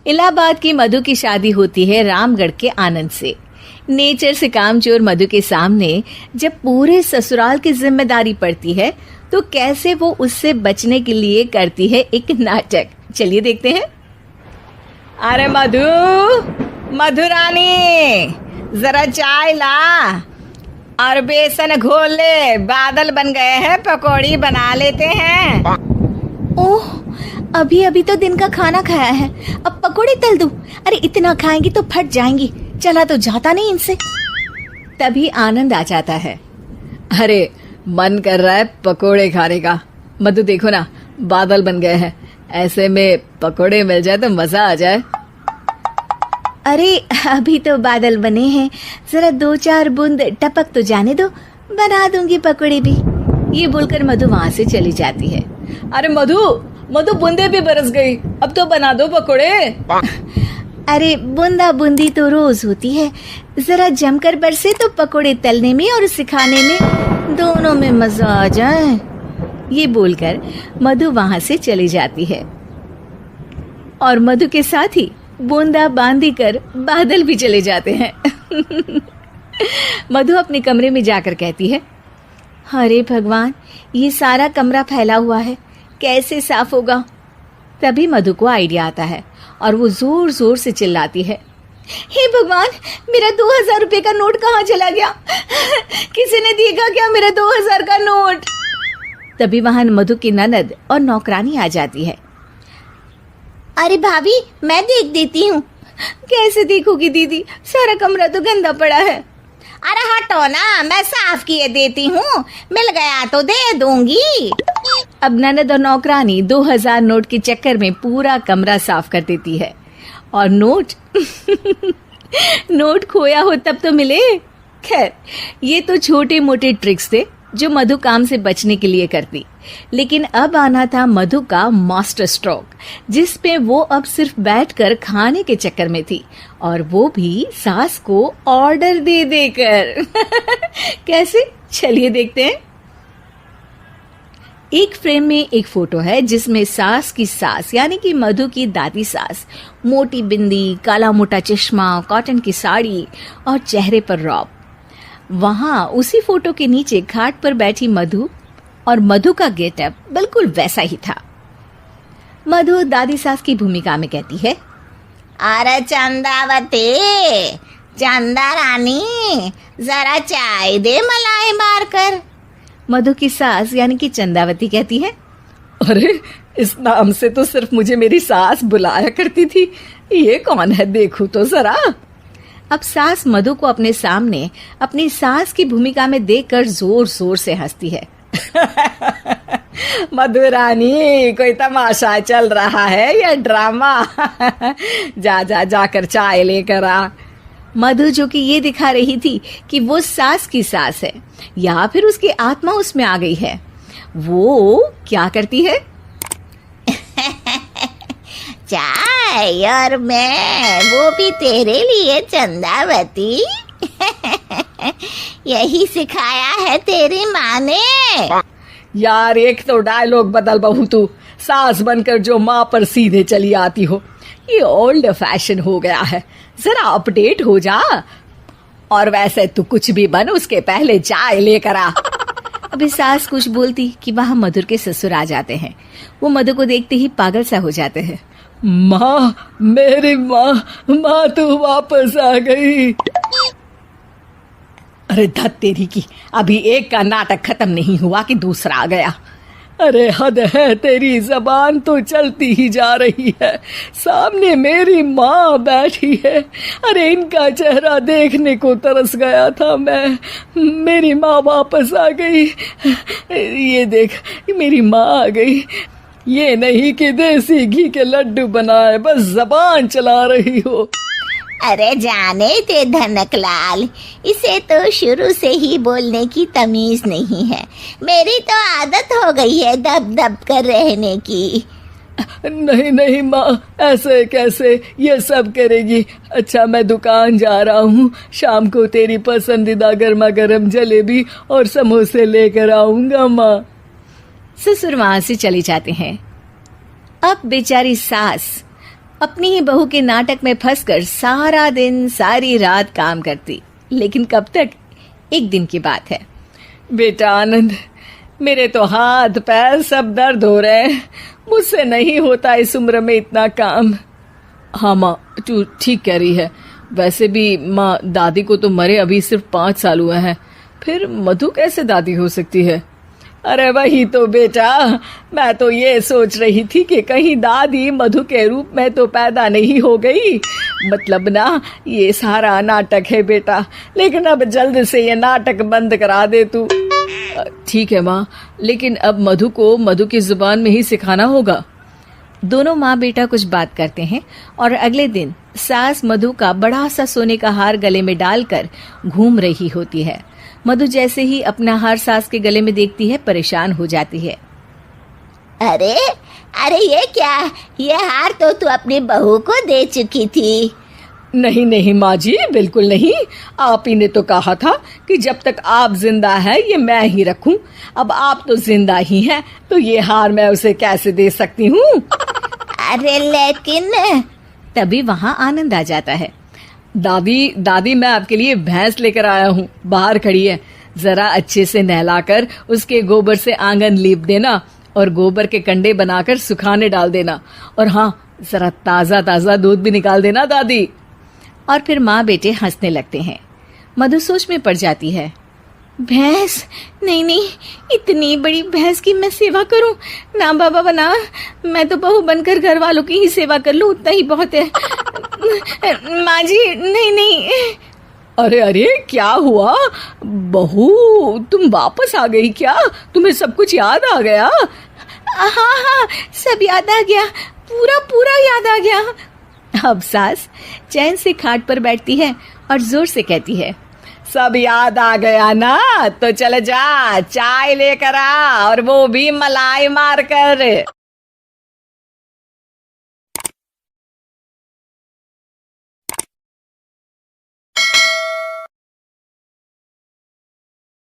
इलाहाबाद की मधु की शादी होती है रामगढ़ के आनंद से। नेचर से कामचोर मधु के सामने जब पूरे ससुराल की जिम्मेदारी पड़ती है तो कैसे वो उससे बचने के लिए करती है एक नाटक। चलिए देखते हैं। अरे मधु, मधुरानी, जरा चाय ला और बेसन घोल ले, बादल बन गए हैं, पकौड़ी बना लेते हैं। ओह, अभी अभी तो दिन का खाना खाया है, अब पकौड़े तल दूं? अरे इतना खाएंगी तो फट जाएंगी, चला तो जाता नहीं इनसे। तभी आनंद आ जाता है। अरे मन कर रहा है पकोड़े खाने का। मधु देखो ना, बादल बन गए हैं, ऐसे में पकोड़े मिल जाए तो मजा आ जाए। अरे अभी तो बादल बने हैं, जरा 2-4 बूंद टपक तो जाने दो, बना दूंगी पकोड़े भी। ये बोलकर मधु वहां से चली जाती है। अरे मधु, मधु बूंदे भी बरस गई, अब तो बना दो पकोड़े। अरे बूंदा बूंदी तो रोज होती है, जरा जमकर बरसे तो पकोड़े तलने में और सिखाने में दोनों में मजा आ जाए। ये बोलकर मधु वहां से चली जाती है और मधु के साथ ही बूंदा बांदी कर बादल भी चले जाते हैं। मधु अपने कमरे में जाकर कहती है, अरे भगवान, ये सारा कमरा फैला हुआ है, कैसे साफ होगा? तभी मधु को आइडिया आता है और वो जोर जोर से चिल्लाती है, हे भगवान, मेरा 2000 रुपए का नोट कहाँ चला गया? किसी ने देखा क्या मेरा 2000 का नोट? तभी वहां मधु की ननद और नौकरानी आ जाती है। अरे भाभी, मैं देख देती हूँ। कैसे देखोगी दीदी, सारा कमरा तो गंदा पड़ा है। अरे हटो ना, मैं साफ किए देती हूँ, मिल गया तो दे दूंगी। अब ननद और नौकरानी 2000 नोट के चक्कर में पूरा कमरा साफ कर देती है और नोट नोट खोया हो तब तो मिले। खैर, ये तो छोटे मोटे ट्रिक्स थे जो मधु काम से बचने के लिए करती, लेकिन अब आना था मधु का मास्टर स्ट्रोक, जिस पे वो अब सिर्फ बैठकर खाने के चक्कर में थी, और वो भी सास को ऑर्डर दे देकर। कैसे, चलिए देखते हैं। एक फ्रेम में एक फोटो है जिसमें सास की सास यानी कि मधु की दादी सास, मोटी बिंदी, काला मोटा चश्मा, कॉटन की साड़ी और चेहरे पर रौब। वहां उसी फोटो के नीचे खाट पर बैठी मधु, और मधु का गेटअप बिल्कुल वैसा ही था। मधु दादी सास की भूमिका में कहती है, अरे चंदावती, चंदा रानी, जरा चाय दे मलाई मारकर। मधु की सास यानी कि चंदावती कहती है, अरे इस नाम से तो सिर्फ मुझे मेरी सास बुलाया करती थी, ये कौन है देखूं तो जरा। अब सास मधु को अपने सामने अपनी सास की भूमिका में देखकर जोर जोर से हंसती है। मधुरानी, कोई तमाशा चल रहा है या ड्रामा? जाकर चाय लेकर आ। मधु जो कि ये दिखा रही थी कि वो सास की सास है या फिर उसकी आत्मा उसमें आ गई है, वो क्या करती है? चाय और मैं, वो भी तेरे लिए चंदावती। यही सिखाया है तेरी माँ ने। यार, एक तो डायलॉग बदल बहू, तू सास बनकर जो माँ पर सीधे चली आती हो, ये ओल्ड फैशन हो गया है, जरा अपडेट हो जा। और वैसे तू कुछ भी बन, उसके पहले चाय लेकर आ। अभी सास कुछ बोलती कि वहां मधुर के ससुर आ जाते हैं। वो मधु को देखते ही पागल सा हो जाते हैं। माँ, मेरी माँ तू वापस आ गई। अरे धत तेरी की, अभी एक का नाटक खत्म नहीं हुआ कि दूसरा आ गया। अरे हद है, तेरी जबान तो चलती ही जा रही है, सामने मेरी माँ बैठी है। अरे इनका चेहरा देखने को तरस गया था मैं। मेरी माँ वापस आ गई, ये देख मेरी माँ आ गई। ये नहीं कि देसी घी के लड्डू बनाए, बस जबान चला रही हो। अरे जाने ते धनकलाल, इसे तो शुरू से ही बोलने की तमीज नहीं है। मेरी तो आदत हो गई है दब दब कर रहने की। नहीं माँ, ऐसे कैसे, ये सब करेगी। अच्छा, मैं दुकान जा रहा हूँ, शाम को तेरी पसंदीदा गर्मा गर्म जलेबी और समोसे लेकर आऊंगा माँ। ससुर वहां से चले जाते हैं। अब बेचारी सास अपनी ही बहू के नाटक में फंसकर सारा दिन सारी रात काम करती। लेकिन कब तक? एक दिन की बात है। बेटा आनंद, मेरे तो हाथ पैर सब दर्द हो रहे हैं, मुझसे नहीं होता इस उम्र में इतना काम। हाँ माँ, तू ठीक कह रही है। वैसे भी माँ, दादी को तो मरे अभी सिर्फ 5 साल हुए हैं, फिर मधु कैसे दादी हो सकती है? अरे वही तो बेटा, मैं तो ये सोच रही थी कि कहीं दादी मधु के रूप में तो पैदा नहीं हो गई। मतलब ना, ये सारा नाटक है बेटा, लेकिन अब जल्द से ये नाटक बंद करा दे तू। ठीक है माँ, लेकिन अब मधु को मधु की जुबान में ही सिखाना होगा। दोनों माँ बेटा कुछ बात करते हैं और अगले दिन सास मधु का बड़ा सा सोने का हार गले में डालकर घूम रही होती है। मधु जैसे ही अपना हार सास के गले में देखती है, परेशान हो जाती है। अरे अरे, ये क्या? ये हार तो तू अपनी बहू को दे चुकी थी। नहीं नहीं माँ जी, बिल्कुल नहीं। आप ही ने तो कहा था कि जब तक आप जिंदा है ये मैं ही रखूं। अब आप तो जिंदा ही हैं, तो ये हार मैं उसे कैसे दे सकती हूँ? अरे लेकिन तभी वहाँ आनंद आ जाता है। दादी दादी, मैं आपके लिए भैंस लेकर आया हूँ, बाहर खड़ी है। जरा अच्छे से नहलाकर उसके गोबर से आंगन लीप देना और गोबर के कंडे बनाकर सुखाने डाल देना। और हाँ, जरा ताजा ताजा दूध भी निकाल देना दादी। और फिर माँ बेटे हंसने लगते हैं। मधु सोच में पड़ जाती है। भैंस? नहीं नहीं, इतनी बड़ी भैंस की मैं सेवा करूं? ना बाबा बना, मैं तो बहू बनकर घर वालों की ही सेवा कर लूं, उतना ही बहुत है। माँ जी, नहीं नहीं। अरे अरे, क्या हुआ बहू, तुम वापस आ गई क्या? तुम्हें सब कुछ याद आ गया? हाँ हाँ, सब याद आ गया, पूरा पूरा याद आ गया। अब सास चैन से खाट पर बैठती है और जोर से कहती है, सब याद आ गया ना? तो चल जा, चाय लेकर आ, और वो भी मलाई मार कर।